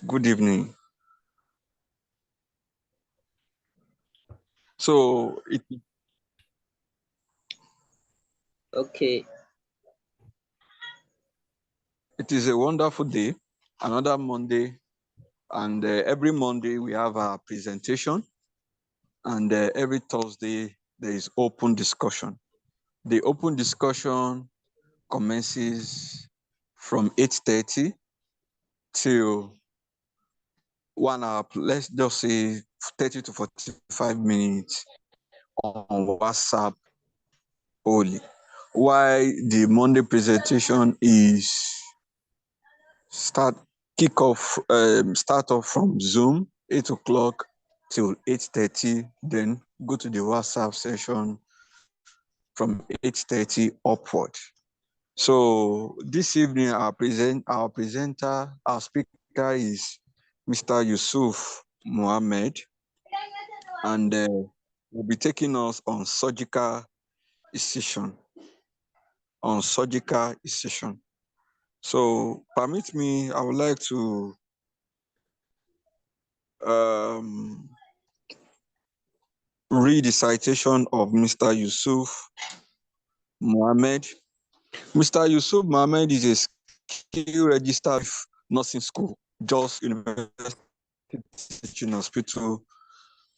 Good evening. So Okay. it is a wonderful day, another Monday, and every Monday we have a presentation, and every Thursday there is open discussion. The open discussion commences from 8:30 till 1 hour. Let's just say 30 to 45 minutes on WhatsApp only. Why the Monday presentation is start start off from Zoom 8 o'clock till 8:30, then go to the WhatsApp session from 8:30 upward. So this evening our speaker is Mr. Yusuf Mohammed, and will be taking us on incision surgical incision. So permit me, I would like to um, read the citation of Mr. Yusuf Mohammed. Mr. Yusuf Mohammed is a skill registered nursing school, Jos University Teaching Hospital,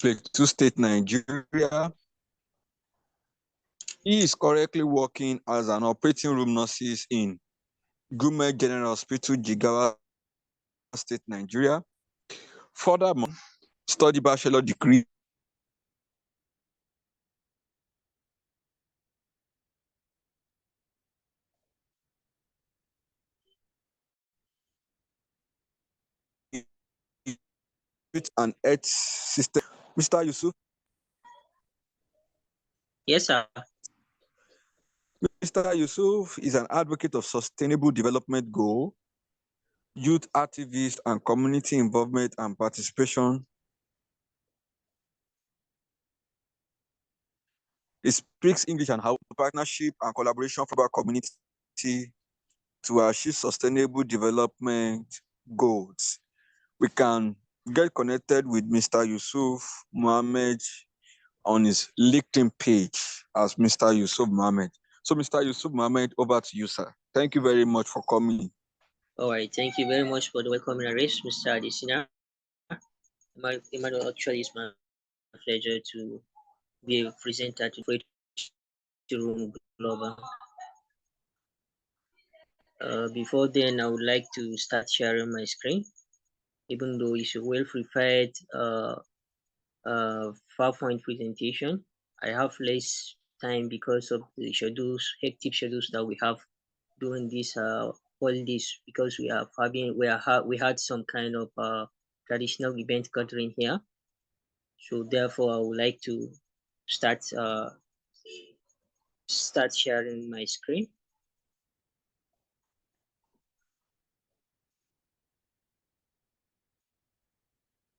Plateau State, Nigeria. He is currently working as an operating room nurse in Gume General Hospital, Jigawa State, Nigeria. Furthermore, study bachelor degree with an earth system. Mr. Yusuf, Yes, sir. Mr. Yusuf is an advocate of sustainable development goal, youth activist, and community involvement and participation. He speaks English and how partnership and collaboration from our community to achieve sustainable development goals. We can get connected with Mr. Yusuf Mohammed on his LinkedIn page as Mr. Yusuf Mohammed. So, Mr. Yusuf Mohammed, over to you, sir. Thank you very much for coming. All right. Thank you very much for the welcoming address, Mr. Adesina. Actually, it's my pleasure to be a presenter to the Room Global. Before then, I would like to start sharing my screen, even though it's a well-prepared PowerPoint presentation. I have less time because of the hectic schedules that we have during this holidays, because we had some kind of traditional event gathering here. So therefore, I would like to start start sharing my screen.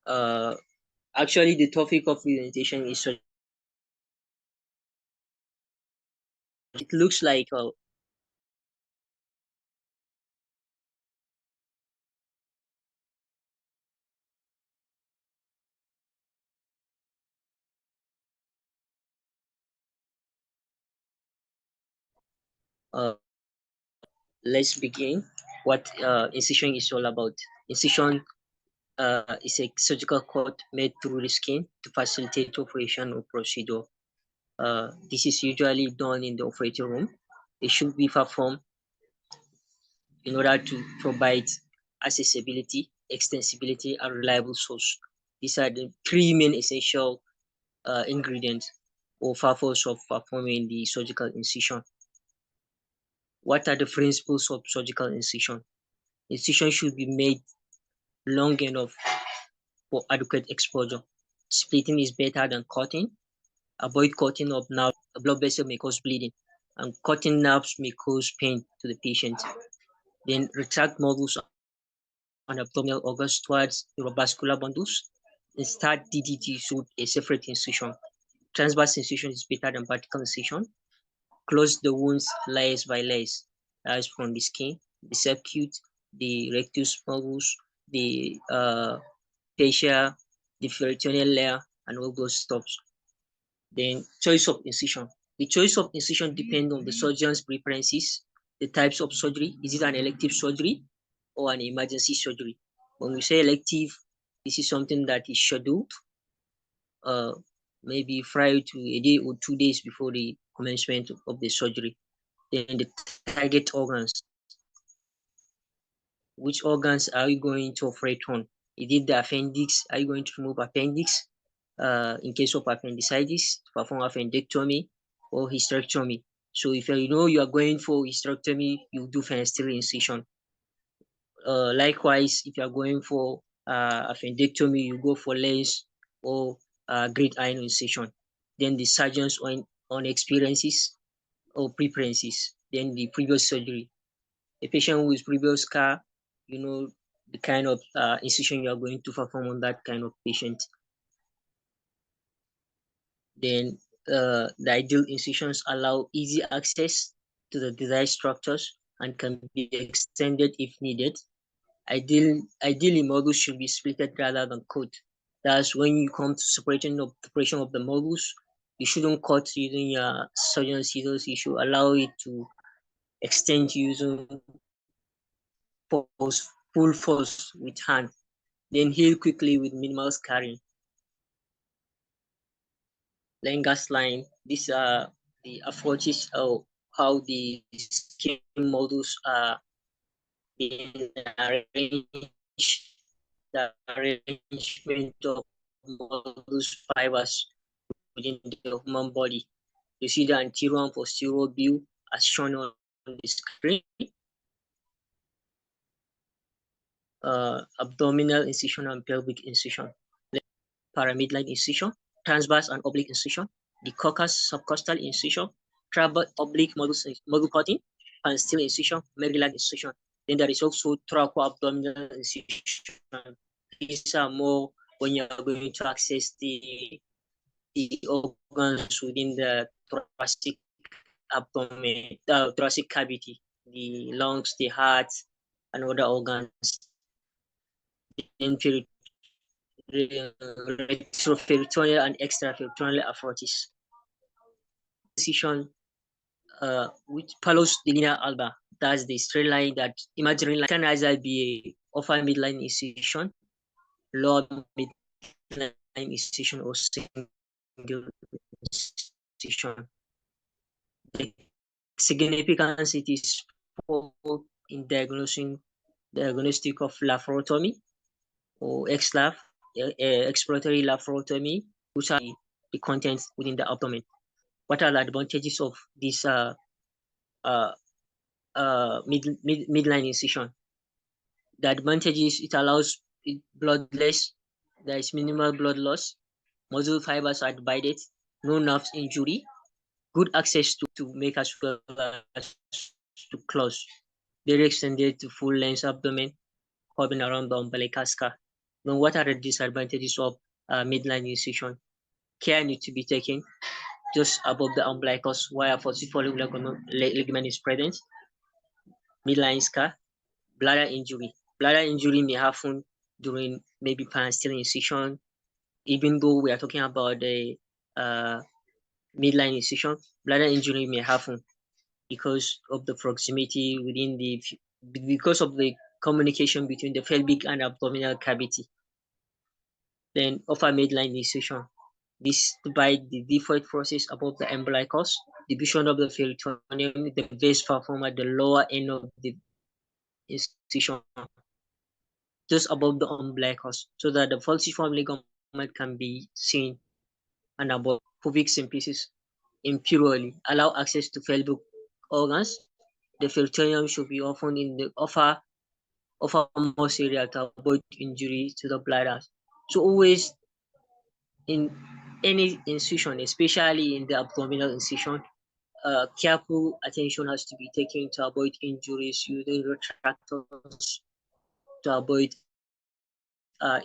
Uh, Actually, the topic of presentation is it looks like uh, let's begin. What incision is all about. Incision is a surgical cut made through the skin to facilitate operation or procedure. This is usually done in the operating room. It should be performed in order to provide accessibility, extensibility, and reliable source. These are the three main essential ingredients or purpose of performing the surgical incision. What are the principles of surgical incision? Incision should be made long enough for adequate exposure. Splitting is better than cutting. Avoid cutting of nerve. A blood vessel may cause bleeding, and cutting nerves may cause pain to the patient. Then retract muscles and abdominal organs towards neurovascular bundles. Instead, DDT should a separate incision. Transverse incision is better than vertical incision. Close the wounds layers by layers, as from the skin, the subcute, the rectus malleus, the fascia, the peritoneal layer, and all those stuffs. Then choice of incision. The choice of incision depends on the surgeon's preferences, the types of surgery. Is it an elective surgery or an emergency surgery? When we say elective, this is something that is scheduled uh, maybe prior to a day or 2 days before the commencement of the surgery. Then the target organs. Which organs are you going to operate on? Is it the appendix? Are you going to remove appendix? In case of appendicitis, perform appendectomy or hysterectomy. So if you know you are going for hysterectomy, you do fenestrial incision. Likewise, if you are going for appendectomy, you go for lens or great iron incision. Then the surgeon's on experiences or preferences. Then the previous surgery. A patient with previous scar, you know the kind of incision you are going to perform on that kind of patient. Then the ideal incisions allow easy access to the desired structures and can be extended if needed. Ideally, modules should be splitted rather than cut. That's when you come to separation of the modules, you shouldn't cut using your surgeon scissors. You should allow it to extend using full force with hand, then heal quickly with minimal scarring. Langas line, these are the approaches of how the skin models are being arranged, the arrangement of models fibers within the human body. You see the anterior and posterior view as shown on the screen. Abdominal incision and pelvic incision, paramidline incision, transverse and oblique incision, the coccus subcostal incision, oblique module cutting, and still incision, medullary incision. Then there is also thoracoabdominal incision. These are more when you are going to access the organs within the thoracic abdomen, the thoracic cavity, the lungs, the heart, and other organs. Then retroperitoneal and extraperitoneal approaches. Incision which follows the linea alba. That's the straight line that imaginary line can either be a upper midline incision, lower midline incision, or single incision. The significance it is for in diagnostic of laparotomy or XLAP, exploratory laparotomy, which are the contents within the abdomen. What are the advantages of this midline incision? The advantage is it allows it bloodless, there is minimal blood loss, muscle fibers are divided, no nerves injury, good access to make as well as to close, very extended to full length abdomen, covering around the umbilical scar. Now, what are the disadvantages of midline incision? Care need to be taken just above the umbilicus where falciform ligament is present, midline scar, bladder injury. Bladder injury may happen during maybe penicillin incision, even though we are talking about the midline incision, bladder injury may happen because of the proximity because of the communication between the pelvic and abdominal cavity. Then upper midline incision. This divide the default process above the umbilicus, division of the peritoneum, the base performed at the lower end of the incision, just above the umbilicus, so that the falciform ligament can be seen and above pubic symphysis inferiorly, allow access to pelvic organs. The peritoneum should be often in the uppermost area to avoid injury to the bladder. So always in any incision, especially in the abdominal incision, careful attention has to be taken to avoid injuries using retractors to avoid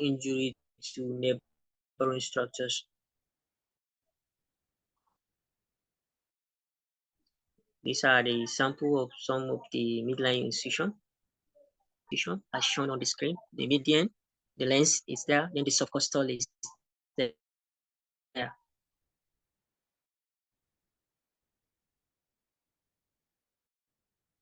injury to neighboring structures. These are the sample of some of the midline incision. incision as shown on the screen. The median, the lens is there, then the subcostal is there.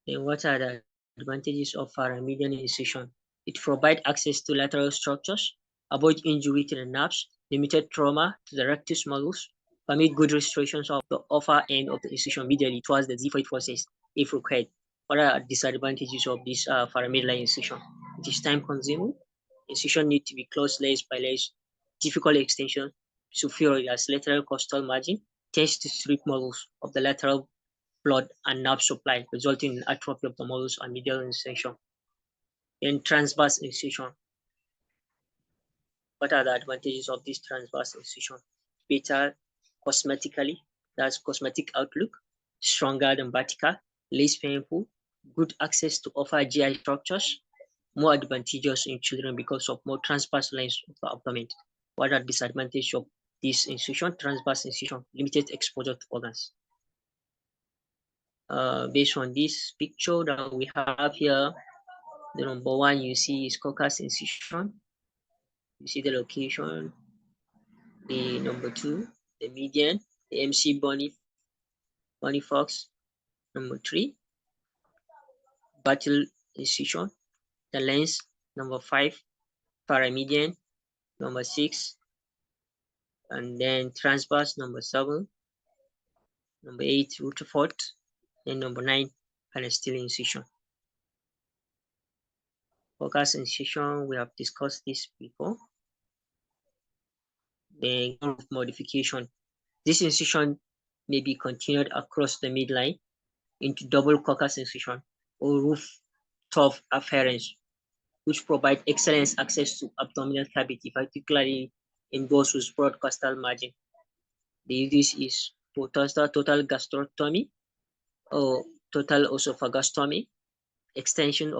Then what are the advantages of paramedian incision? It provides access to lateral structures, avoid injury to the nerves, limited trauma to the rectus malleus, permit good restorations of the upper end of the incision medially towards the xiphoid process if required. What are disadvantages of this paramedial incision? It is time consuming. Incision need to be closed layers by layers. Difficult extension, superior as lateral costal margin tends to strip malleus of the lateral blood and nerve supply, resulting in atrophy of the malleus and medial incision. In transverse incision, what are the advantages of this transverse incision? Better cosmetically, that's cosmetic outlook, stronger than vertical, less painful, good access to upper GI structures, more advantageous in children because of more transverse lines of the abdomen. What are disadvantages of this incision? Transverse incision, limited exposure to organs. Based on this picture that we have here, the number one you see is coccus incision. You see the location. The number two, the median, the MC Bonnie Fox. Number three, battle incision. The lens. Number five, paramedian. Number six, and then transverse. Number seven. Number eight, Rutherford. And number nine, Panestyle incision. Coccus incision, we have discussed this before. The groove modification. This incision may be continued across the midline into double coccus incision or roof top afference, which provide excellent access to abdominal cavity, particularly in those with broad costal margin. The use is for total gastrostomy or total esophagostomy, extension of